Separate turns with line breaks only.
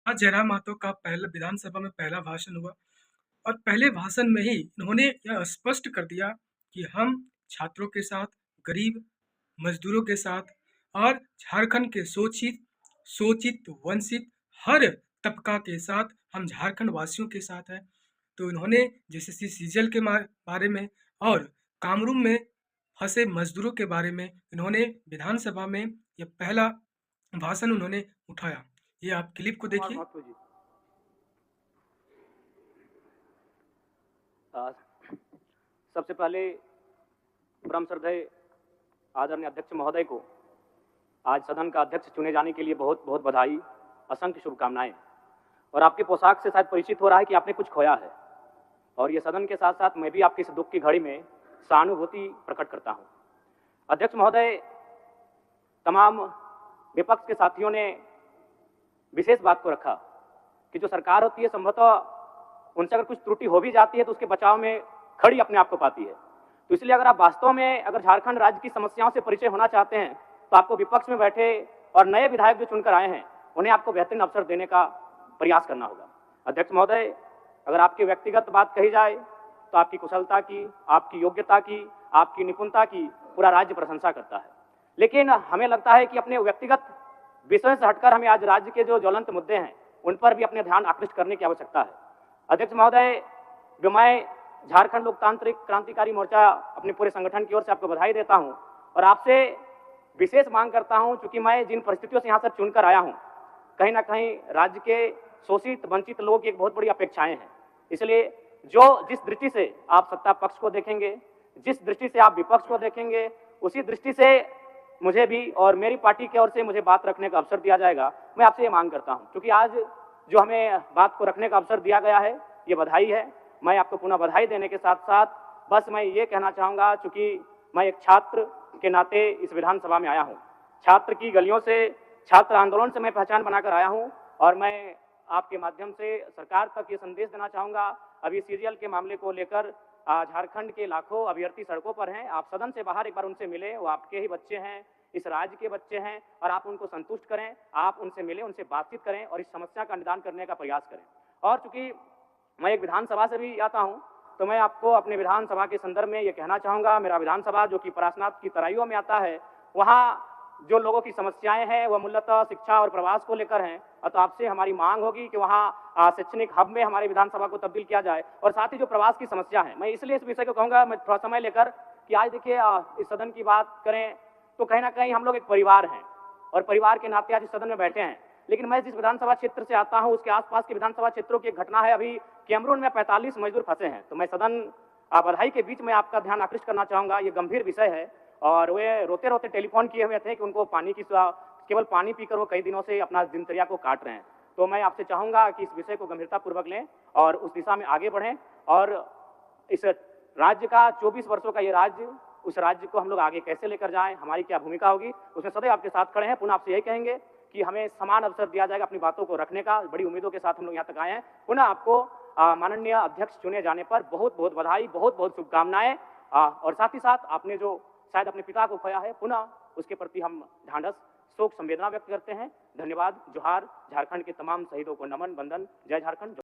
आज जयराम महतो का पहला विधानसभा में पहला भाषण हुआ और पहले भाषण में ही उन्होंने यह स्पष्ट कर दिया कि हम छात्रों के साथ, गरीब, मजदूरों के साथ और झारखंड के शोषित, शोषित, वंचित हर तबका के साथ हम झारखंड वासियों के साथ हैं। तो इन्होंने जेसीसी सीजल के बारे में और कामरूम में फंसे मजदूरों के बारे में इन्होंने विधानसभा में यह पहला भाषण उन्होंने उठाया। ये आप क्लिप को देखिए।
महतो जी, अ, सबसे पहले परम श्रद्धेय आदरणीय अध्यक्ष महोदय को आज सदन का अध्यक्ष चुने जाने के लिए बहुत बहुत बधाई, असंख्य शुभकामनाएं। और आपके पोशाक से शायद परिचित हो रहा है कि आपने कुछ खोया है, और ये सदन के साथ साथ मैं भी आपकी इस दुख की घड़ी में सहानुभूति प्रकट करता हूं। अध्यक्ष महोदय, तमाम विपक्ष के साथियों ने विशेष बात को रखा कि जो सरकार होती है संभवतः उनसे अगर कुछ त्रुटि हो भी जाती है तो उसके बचाव में खड़ी अपने आप को पाती है। तो इसलिए अगर आप वास्तव में अगर झारखंड राज्य की समस्याओं से परिचय होना चाहते हैं तो आपको विपक्ष में बैठे और नए विधायक जो चुनकर आए हैं उन्हें आपको बेहतरीन अवसर देने का प्रयास करना होगा। अध्यक्ष महोदय, अगर आपकी व्यक्तिगत बात कही जाए तो आपकी कुशलता की, आपकी योग्यता की, आपकी निपुणता की पूरा राज्य प्रशंसा करता है। लेकिन हमें लगता है कि अपने व्यक्तिगत विषय से हटकर हमें आज राज्य के जो ज्वलंत मुद्दे हैं उन पर भी अपने ध्यान आकृष्ट करने की आवश्यकता है। अध्यक्ष महोदय, जो मैं झारखंड लोकतांत्रिक क्रांतिकारी मोर्चा अपने पूरे संगठन की ओर से आपको बधाई देता हूं और आपसे विशेष मांग करता हूं, चूंकि मैं जिन परिस्थितियों से यहां से चुनकर आया हूं, कहीं ना कहीं राज्य के शोषित वंचित लोगों की एक बहुत बड़ी अपेक्षाएं हैं। इसलिए जिस दृष्टि से आप सत्ता पक्ष को देखेंगे, जिस दृष्टि से आप विपक्ष को देखेंगे, उसी दृष्टि से मुझे भी और मेरी पार्टी की ओर से मुझे बात रखने का अवसर दिया जाएगा। मैं आपसे ये मांग करता हूं, क्योंकि आज जो हमें बात को रखने का अवसर दिया गया है ये बधाई है। मैं आपको पुनः बधाई देने के साथ साथ बस मैं ये कहना चाहूंगा, चूंकि मैं एक छात्र के नाते इस विधानसभा में आया हूं, छात्र की गलियों से, छात्र आंदोलन से मैं पहचान बनाकर आया हूं, और मैं आपके माध्यम से सरकार तक ये संदेश देना चाहूंगा। अभी सीरियल के मामले को लेकर झारखंड के लाखों अभ्यर्थी सड़कों पर हैं। आप सदन से बाहर एक बार उनसे मिले, वो आपके ही बच्चे हैं, इस राज्य के बच्चे हैं, और आप उनको संतुष्ट करें, आप उनसे मिलें, उनसे बातचीत करें और इस समस्या का निदान करने का प्रयास करें। और चूंकि मैं एक विधानसभा से भी आता हूं तो मैं आपको अपने विधानसभा के संदर्भ में ये कहना चाहूंगा, मेरा विधानसभा जो कि परासनाथ की तराइयों में आता है, वहाँ जो लोगों की समस्याएं हैं वह मूलतः शिक्षा और प्रवास को लेकर हैं। तो आपसे हमारी मांग होगी कि वहाँ शैक्षणिक हब में हमारी विधानसभा को तब्दील किया जाए। और साथ ही जो प्रवास की समस्या है, मैं इसलिए इस विषय को कहूंगा, मैं थोड़ा समय लेकर, कि आज देखिए इस सदन की बात करें तो कहीं ना कहीं हम लोग एक परिवार हैं और परिवार के नाते आज इस सदन में बैठे हैं। लेकिन मैं जिस विधानसभा क्षेत्र से आता हूं उसके आसपास के विधानसभा क्षेत्रों की एक घटना है। अभी कैमरून में 45 मजदूर फंसे हैं। तो मैं सदन बधाई के बीच में आपका ध्यान आकृष्ट करना चाहूंगा, ये गंभीर विषय है। और वे रोते रोते टेलीफोन किए हुए थे कि उनको पानी की केवल पानी पीकर वो कई दिनों से अपना दिनचर्या को काट रहे हैं। तो मैं आपसे चाहूंगा कि इस विषय को गंभीरता पूर्वक लें और उस दिशा में आगे बढ़ें, और इस राज्य का 24 वर्षों का ये राज्य, उस राज्य को हम लोग आगे कैसे लेकर जाएं, हमारी क्या भूमिका होगी, उसमें सदैव आपके साथ खड़े हैं। पुनः आपसे यही कहेंगे कि हमें समान अवसर दिया जाएगा अपनी बातों को रखने का। बड़ी उम्मीदों के साथ हम लोग यहाँ तक आए हैं। पुनः आपको माननीय अध्यक्ष चुने जाने पर बहुत बहुत बधाई, बहुत बहुत शुभकामनाएं। और साथ ही साथ आपने जो शायद अपने पिता को खोया है, पुनः उसके प्रति हम ढांढस, शोक, संवेदना व्यक्त करते हैं। धन्यवाद। जोहार। झारखंड के तमाम शहीदों को नमन, वंदन। जय झारखंड।